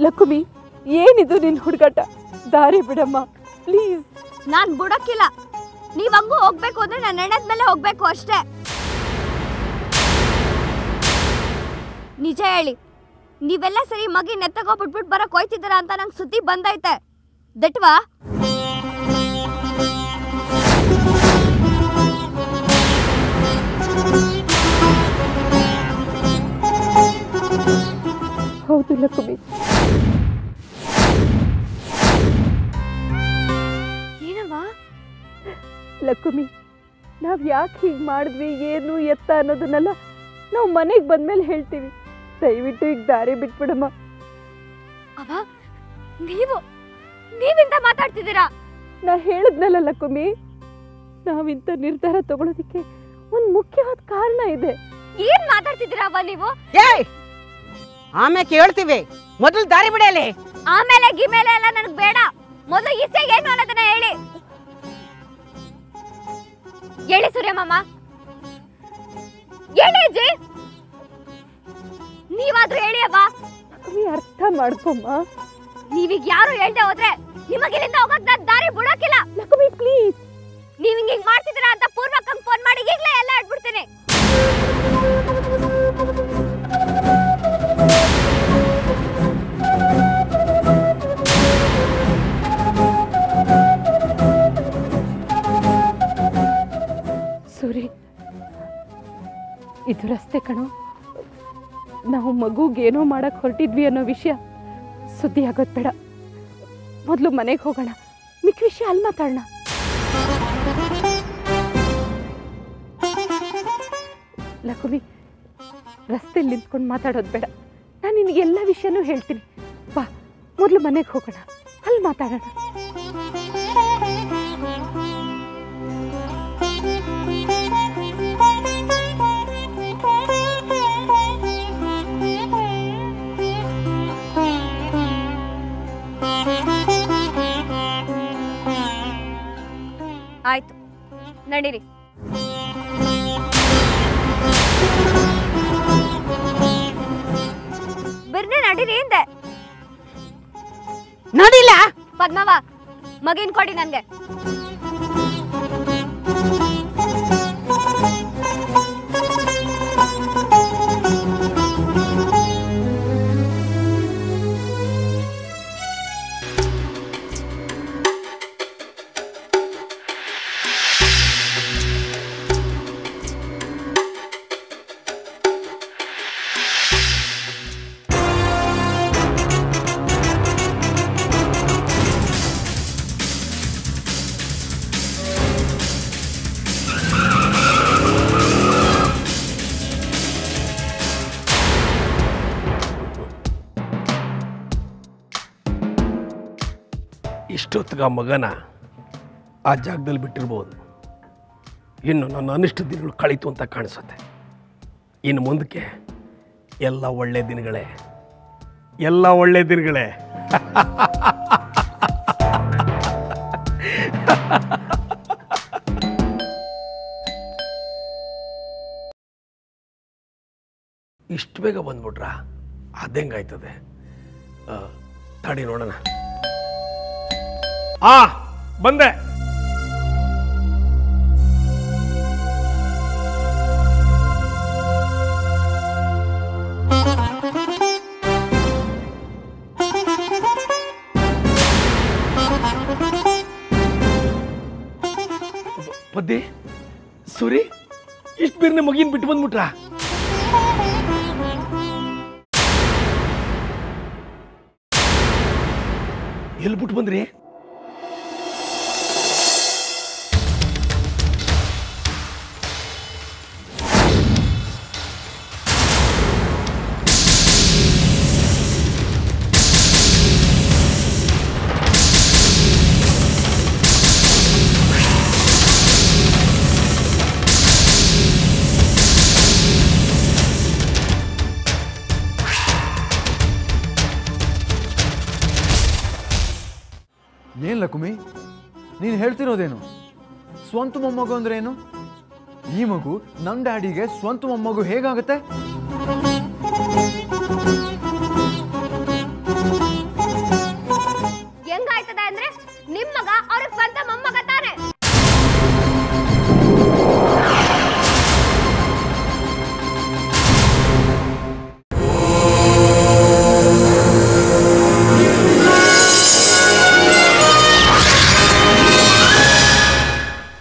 ಲಕ್ಷ್ಮಿ, ಏನಿದು ನಿನ್ನ ಹುಡುಗಾಟ? ದಾರಿ ಬಿಡಮ್ಮ ಪ್ಲೀಸ್. ನಾನು ಬಿಡಕ್ಕಿಲ್ಲ. ನೀವ್ ಹಂಗೂ ಹೋಗ್ಬೇಕು ಅಂದ್ರೆ ನಾನು ನೆನೆದ ಮೇಲೆ ಹೋಗ್ಬೇಕು ಅಷ್ಟೇ. ನಿಜ ಹೇಳಿ, ನೀವೆಲ್ಲ ಸರಿ ಮಗಿ ನೆತ್ತಗೋ ಬಿಟ್ಬಿಟ್ಟು ಬರಕ್ ಹೋಯ್ತಿದ್ದೀರಾ ಅಂತ ನಂಗೆ ಸುದ್ದಿ ಬಂದೈತೆ. ದಟ್ವಾ? ಹೌದು ಲಕ್ಷ್ಮಿ. ಏನವ್ವ? ಲಕ್ಷ್ಮಿ, ನಾವ್ ಯಾಕೆ ಹೀಗೆ ಮಾಡಿದ್ವಿ, ಏನು ಎತ್ತ ಅನ್ನೋದನ್ನೆಲ್ಲ ನಾವು ಮನೆಗೆ ಬಂದ್ಮೇಲೆ ಹೇಳ್ತೀವಿ. ದಯವಿಟ್ಟು ಈಗ ದಾರಿ ಬಿಟ್ಬಿಡಮ್ಮ. ಅವ ನೀವಿಂದ ಮಾತಾಡ್ತಿದ್ದೀರಾ? ನಾ ಹೇಳಿದ್ನಲ್ಲ ಲಕ್ಷ್ಮಿ, ನಾವಿಂತ ನಿರ್ಧಾರ ತಗೊಳ್ಳೋದಿಕ್ಕೆ ಒಂದು ಮುಖ್ಯವಾದ ಕಾರಣ ಇದೆ. ಏನ್ ಮಾತಾಡ್ತಿದ್ದೀರಾ ಅವ್ವ ನೀವು? ಆಮೇಲೆ ಕೇಳ್ತೀವಿ, ಮೊದಲು ದಾರಿ ಬಿಡಲಿ. ಆಮೇಲೆ ಗಿಮೇಲೆ ಎಲ್ಲ ನನಗೆ ಬೇಡ. ಮೊದಲು ಈಸೆ ಏನು ಅನ್ನೋದನ್ನ ಹೇಳಿ. ಹೇಳಿ ಸೂರ್ಯಮಾಮ, ಹೇಳಿ ಅಜ್ಜಿ. ನೀವಾದ್ರೂ ಹೇಳಿ ಅವ್ವ. ಅರ್ಥ ಮಾಡ್ಕೊಮ್ಮ. ನೀವೀಗ ಯಾರು ಹೇಳ್ದೆ ಹೋದ್ರೆ ನಿಮಗಿಲ್ಲಿಂದ ಹೋಗಕ್ ನಾನು ದಾರಿ ಬಿಡೋಕಿಲ್ಲ. ಲಕ್ಷ್ಮಿ ಪ್ಲೀಸ್. ನೀವ್ ಹಿಂಗ್ ಮಾಡ್ತಿದ್ದೀರಾ ಅಂತ ಪೂರ್ವಕ್ಕಂಗ್ ಫೋನ್ ಮಾಡಿ ಈಗಲೇ ಎಲ್ಲ ಹೇಳ್ಬಿಡ್ತೀನಿ. ಸೂರಿ, ಇದು ರಸ್ತೆ ಕಣೋ. ನಾವು ಮಗುಗೇನೋ ಮಾಡಕ್ ಹೊರಟಿದ್ವಿ ಅನ್ನೋ ವಿಷಯ ಸುದ್ದಿ ಆಗೋದು ಬೇಡ. ಮೊದಲು ಮನೆಗೆ ಹೋಗೋಣ, ಮಿಕ್ಕ ವಿಷಯ ಅಲ್ಲಿ ಮಾತಾಡೋಣ. ಲಕ್ಷ್ಮಿ, ರಸ್ತೆಯಲ್ಲಿ ನಿಂತ್ಕೊಂಡು ಮಾತಾಡೋದು ಬೇಡ. ನಾನು ನಿನಗೆ ಎಲ್ಲ ವಿಷಯನೂ ಹೇಳ್ತೀನಿ. ಬಾ, ಮೊದಲು ಮನೆಗೆ ಹೋಗೋಣ, ಅಲ್ಲಿ ಮಾತಾಡೋಣ. ಆಯ್ತು, ನಡೀರಿ. ಬಿರ್ನೆ ನಡೀರಿ ಹಿಂದೆ. ನೋಡಿಲ್ಲ ಪದ್ಮವ್ವ, ಮಗಿನ್ ಕೊಡಿ ನನ್ಗೆ. ಇಷ್ಟೊತ್ತಿಗೆ ಆ ಮಗನ ಆ ಜಾಗದಲ್ಲಿ ಬಿಟ್ಟಿರ್ಬೋದು. ಇನ್ನು ನನ್ನ ಅನಿಷ್ಟ ದಿನಗಳು ಕಳೀತು ಅಂತ ಕಾಣಿಸುತ್ತೆ. ಇನ್ನು ಮುಂದಕ್ಕೆ ಎಲ್ಲ ಒಳ್ಳೆ ದಿನಗಳೇ, ಎಲ್ಲ ಒಳ್ಳೆ ದಿನಗಳೇ. ಇಷ್ಟು ಬೇಗ ಬಂದ್ಬಿಟ್ರಾ? ಅದೆಂಗಾಯ್ತದೆ? ತಡಿ ನೋಡೋಣ. ಬಂದೆ. ಪದ್ದೆ, ಸುರಿ, ಇಷ್ಟು ಬೇರೆ ಮಗಿನ ಬಿಟ್ಟು ಬಂದ್ಬಿಟ್ರಾ? ಎಲ್ಲಿ ಬಿಟ್ಟು ಬಂದ್ರಿ? ಏನ್ ಲಕ್ಷ್ಮಿ, ನೀನು ಹೇಳ್ತಿರೋದೇನು? ಸ್ವಂತ ಮೊಮ್ಮಗು ಅಂದ್ರೆ ಏನು? ಈ ಮಗು ನಮ್ಮ ಡ್ಯಾಡಿಗೆ ಸ್ವಂತ ಮೊಮ್ಮಗು ಹೇಗಾಗುತ್ತೆ? ನಿಮ್ ಮಗ ಅವ್ರಿಗೆ ಸ್ವಂತ